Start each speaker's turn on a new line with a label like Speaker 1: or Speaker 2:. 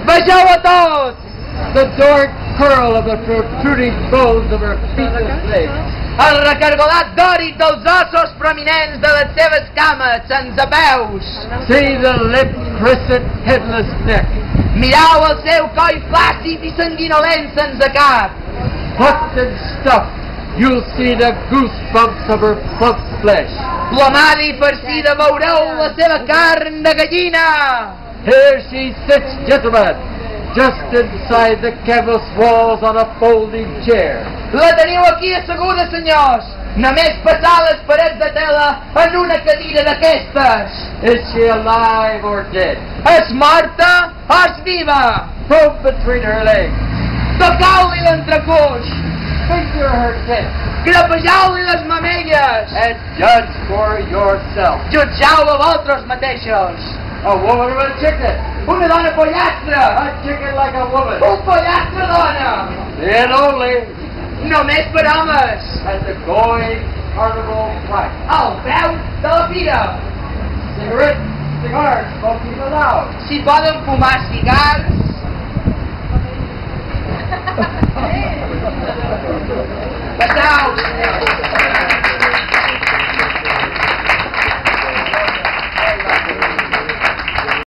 Speaker 1: Vegeu a tots! The dark curl of the protruding bones of her feetless legs. El recargolat dòric dels ossos prominents de les seves cames, sense peus. See the lip crescent headless neck. Mireu el seu coll flàcid i sanguinolent sense cap. Plucked and stuffed, you'll see the goosebumps of her plump flesh. Plomada i farcida veureu la seva carn de gallina. Here she sits, gentlemen, just inside the canvas walls on a folding chair. La teniu aquí asseguda, senyors, només passar les parets de tela en una cadira d'aquestes. Is she alive or dead? És morta o és viva? Probe between her legs. Tocau-li l'entrecuix. Finger her tits. Grapejau-li les mamelles. And judge for yourself. Jutjau a vosaltres mateixos. A woman or a chicken? Una dona pollastre. A chicken like a woman. Un pollastre dona. And only. Només per homes. At the going carnival price. Al preu de la fira. Cigarettes, cigars, smoking allowed. Si poden fumar cigars.